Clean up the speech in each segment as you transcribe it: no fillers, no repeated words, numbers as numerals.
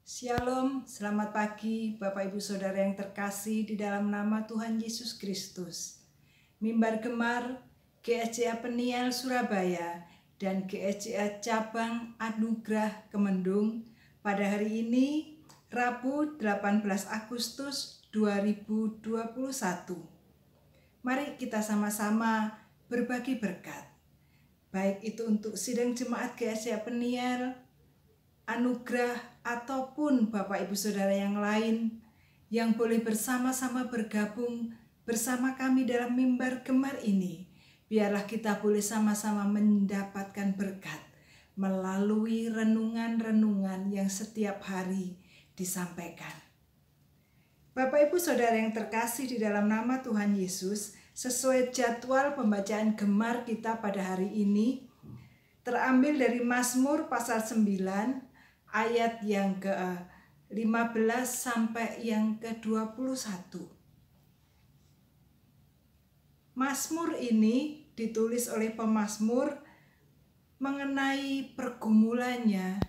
Shalom, selamat pagi Bapak Ibu Saudara yang terkasih di dalam nama Tuhan Yesus Kristus. Mimbar Gemar GSCA Peniel Surabaya dan GSCA Cabang Anugerah Kemendung pada hari ini Rabu 18 Agustus 2021. Mari kita sama-sama berbagi berkat. Baik itu untuk sidang jemaat GSCA Peniel, Anugerah, ataupun Bapak Ibu Saudara yang lain yang boleh bersama-sama bergabung bersama kami dalam mimbar gemar ini. Biarlah kita boleh sama-sama mendapatkan berkat melalui renungan-renungan yang setiap hari disampaikan. Bapak Ibu Saudara yang terkasih di dalam nama Tuhan Yesus, sesuai jadwal pembacaan gemar kita pada hari ini terambil dari Mazmur pasal 9 ayat yang ke-15 sampai yang ke-21. Mazmur ini ditulis oleh pemazmur mengenai pergumulannya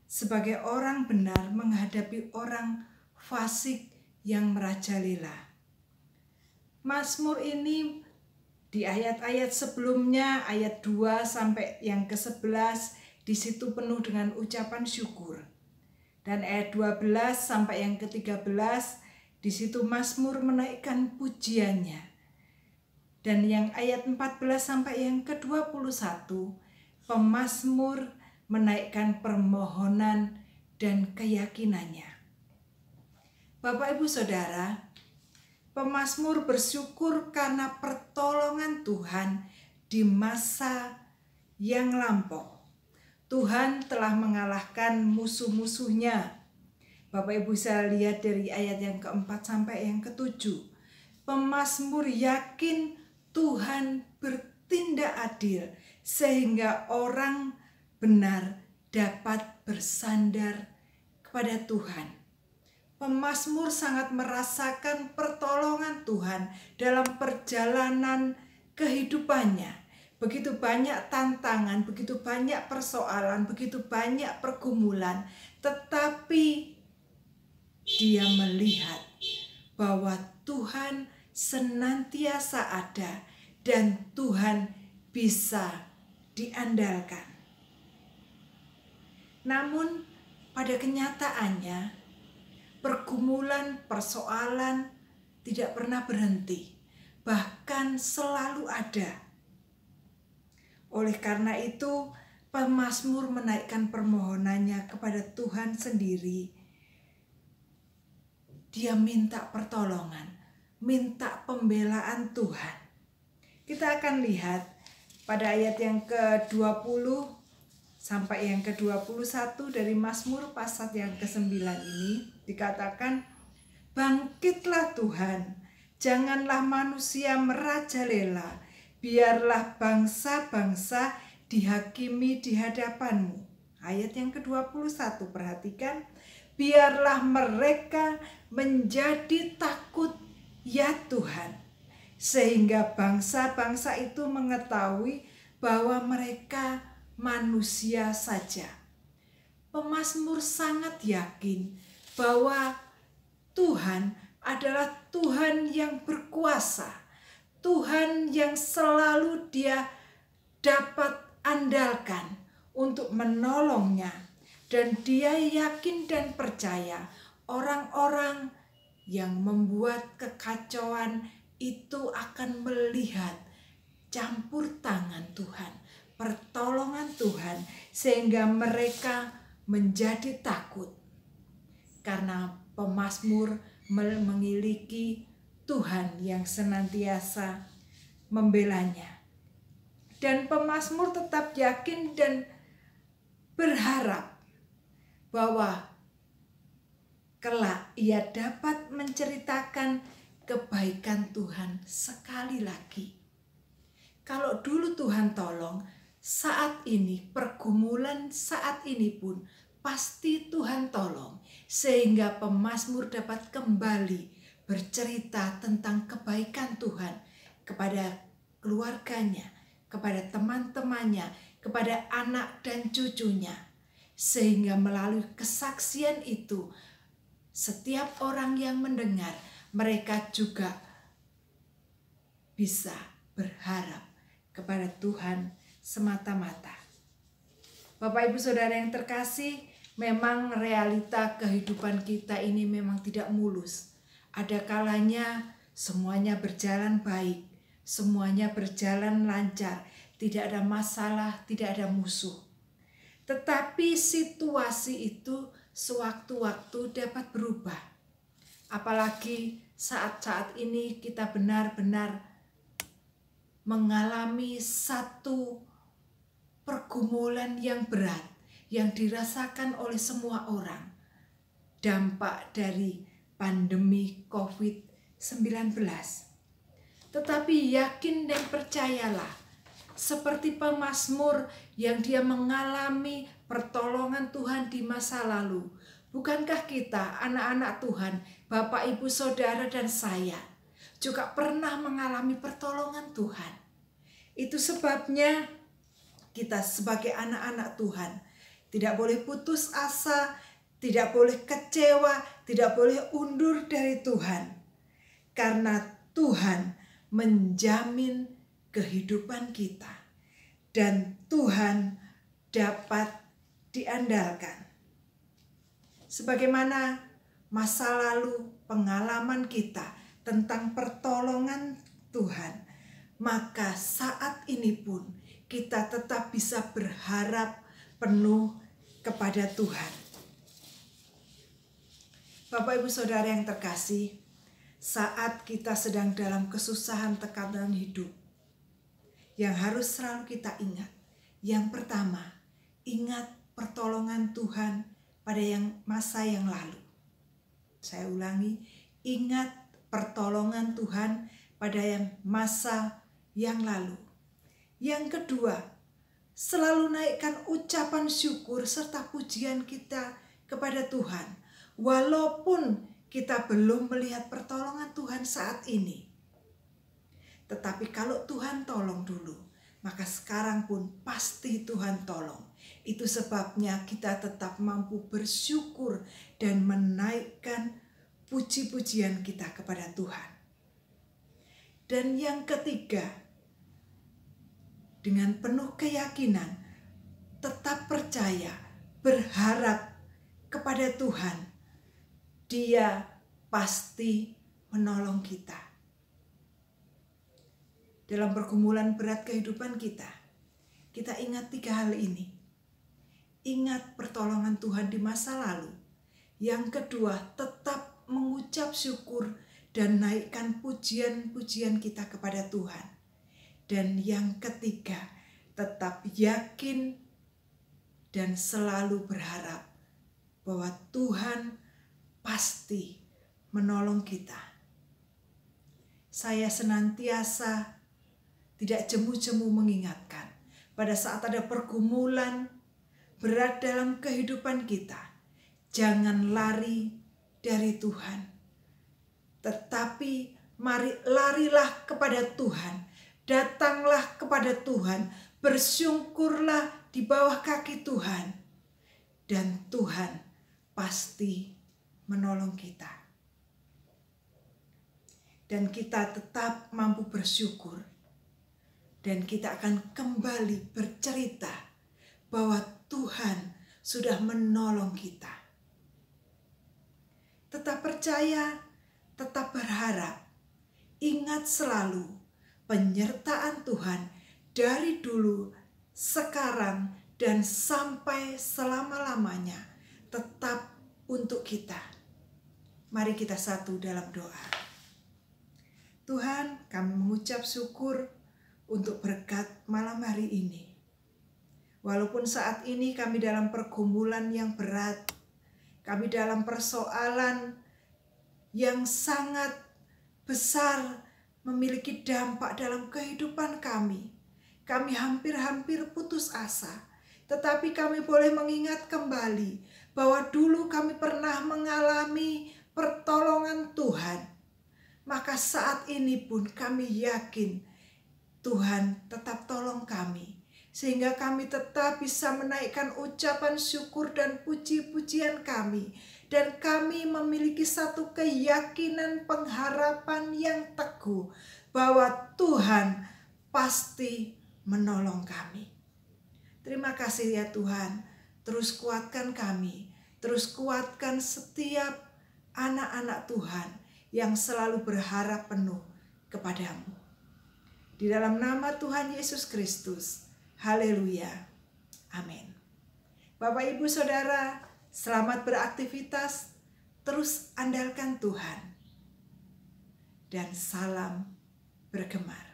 sebagai orang benar menghadapi orang fasik yang merajalela. Mazmur ini di ayat-ayat sebelumnya, ayat 2 sampai yang ke-11, di situ penuh dengan ucapan syukur. Dan ayat 12 sampai yang ke-13, di situ Mazmur menaikkan pujiannya. Dan yang ayat 14 sampai yang ke-21, pemazmur menaikkan permohonan dan keyakinannya. Bapak Ibu Saudara, pemazmur bersyukur karena pertolongan Tuhan di masa yang lampau. Tuhan telah mengalahkan musuh-musuhnya. Bapak Ibu bisa lihat dari ayat yang keempat sampai yang ke-7. Pemazmur yakin Tuhan bertindak adil sehingga orang benar dapat bersandar kepada Tuhan. Pemazmur sangat merasakan pertolongan Tuhan dalam perjalanan kehidupannya. Begitu banyak tantangan, begitu banyak persoalan, begitu banyak pergumulan, tetapi dia melihat bahwa Tuhan senantiasa ada dan Tuhan bisa diandalkan. Namun pada kenyataannya pergumulan, persoalan tidak pernah berhenti, bahkan selalu ada. Oleh karena itu, pemazmur menaikkan permohonannya kepada Tuhan sendiri. Dia minta pertolongan, minta pembelaan Tuhan. Kita akan lihat pada ayat yang ke-20 sampai yang ke-21 dari Mazmur pasal yang ke-9 ini dikatakan, "Bangkitlah Tuhan, janganlah manusia merajalela. Biarlah bangsa-bangsa dihakimi di hadapanmu." Ayat yang ke-21, perhatikan. "Biarlah mereka menjadi takut ya Tuhan, sehingga bangsa-bangsa itu mengetahui bahwa mereka manusia saja." Pemazmur sangat yakin bahwa Tuhan adalah Tuhan yang berkuasa, Tuhan yang selalu dia dapat andalkan untuk menolongnya. Dan dia yakin dan percaya orang-orang yang membuat kekacauan itu akan melihat campur tangan Tuhan, pertolongan Tuhan, sehingga mereka menjadi takut. Karena pemazmur memiliki Tuhan yang senantiasa membelanya. Dan pemazmur tetap yakin dan berharap bahwa kelak ia dapat menceritakan kebaikan Tuhan sekali lagi. Kalau dulu Tuhan tolong, saat ini pergumulan saat ini pun pasti Tuhan tolong. Sehingga pemazmur dapat kembali bercerita tentang kebaikan Tuhan kepada keluarganya, kepada teman-temannya, kepada anak dan cucunya. sehingga melalui kesaksian itu setiap orang yang mendengar, mereka juga bisa berharap kepada Tuhan semata-mata. Bapak Ibu Saudara yang terkasih, memang realita kehidupan kita ini memang tidak mulus. Ada kalanya semuanya berjalan baik, semuanya berjalan lancar, tidak ada masalah, tidak ada musuh. Tetapi situasi itu sewaktu-waktu dapat berubah. Apalagi saat-saat ini kita benar-benar mengalami satu pergumulan yang berat yang dirasakan oleh semua orang. Dampak dari pandemi COVID-19. Tetapi yakin dan percayalah, seperti pemazmur yang dia mengalami pertolongan Tuhan di masa lalu. Bukankah kita, anak-anak Tuhan, Bapak, Ibu, Saudara, dan saya, juga pernah mengalami pertolongan Tuhan? Itu sebabnya kita sebagai anak-anak Tuhan tidak boleh putus asa, tidak boleh kecewa, tidak boleh undur dari Tuhan. Karena Tuhan menjamin kehidupan kita dan Tuhan dapat diandalkan. Sebagaimana masa lalu pengalaman kita tentang pertolongan Tuhan, maka saat ini pun kita tetap bisa berharap penuh kepada Tuhan. Bapak Ibu Saudara yang terkasih, saat kita sedang dalam kesusahan tekanan hidup, yang harus selalu kita ingat, yang pertama, ingat pertolongan Tuhan pada masa yang lalu. Saya ulangi, ingat pertolongan Tuhan pada masa yang lalu. Yang kedua, selalu naikkan ucapan syukur serta pujian kita kepada Tuhan. Walaupun kita belum melihat pertolongan Tuhan saat ini. Tetapi kalau Tuhan tolong dulu, maka sekarang pun pasti Tuhan tolong. Itu sebabnya kita tetap mampu bersyukur dan menaikkan puji-pujian kita kepada Tuhan. Dan yang ketiga, dengan penuh keyakinan, tetap percaya, berharap kepada Tuhan. Dia pasti menolong kita. Dalam pergumulan berat kehidupan kita ingat 3 hal ini. Ingat pertolongan Tuhan di masa lalu. Yang kedua, tetap mengucap syukur dan naikkan pujian-pujian kita kepada Tuhan. Dan yang ketiga, tetap yakin dan selalu berharap bahwa Tuhan pasti menolong kita. Saya senantiasa tidak jemu-jemu mengingatkan, pada saat ada pergumulan berat dalam kehidupan kita, jangan lari dari Tuhan. Tetapi mari larilah kepada Tuhan, datanglah kepada Tuhan, bersyukurlah di bawah kaki Tuhan. Dan Tuhan pasti menolong kita. Dan kita tetap mampu bersyukur. Dan kita akan kembali bercerita bahwa Tuhan sudah menolong kita. Tetap percaya, tetap berharap. Ingat selalu penyertaan Tuhan dari dulu, sekarang, dan sampai selama-lamanya tetap untuk kita. Mari kita satu dalam doa. Tuhan, kami mengucap syukur untuk berkat malam hari ini. Walaupun saat ini kami dalam pergumulan yang berat, kami dalam persoalan yang sangat besar memiliki dampak dalam kehidupan kami. Kami hampir-hampir putus asa. Tetapi kami boleh mengingat kembali bahwa dulu kami pernah mengalami pertolongan Tuhan. Maka saat ini pun kami yakin Tuhan tetap tolong kami. sehingga kami tetap bisa menaikkan ucapan syukur dan puji-pujian kami. Dan kami memiliki satu keyakinan pengharapan yang teguh bahwa Tuhan pasti menolong kami. Terima kasih ya Tuhan, terus kuatkan kami, terus kuatkan setiap anak-anak Tuhan yang selalu berharap penuh kepadamu. Di dalam nama Tuhan Yesus Kristus, haleluya, amin. Bapak Ibu Saudara, selamat beraktivitas, terus andalkan Tuhan, dan salam bergemar.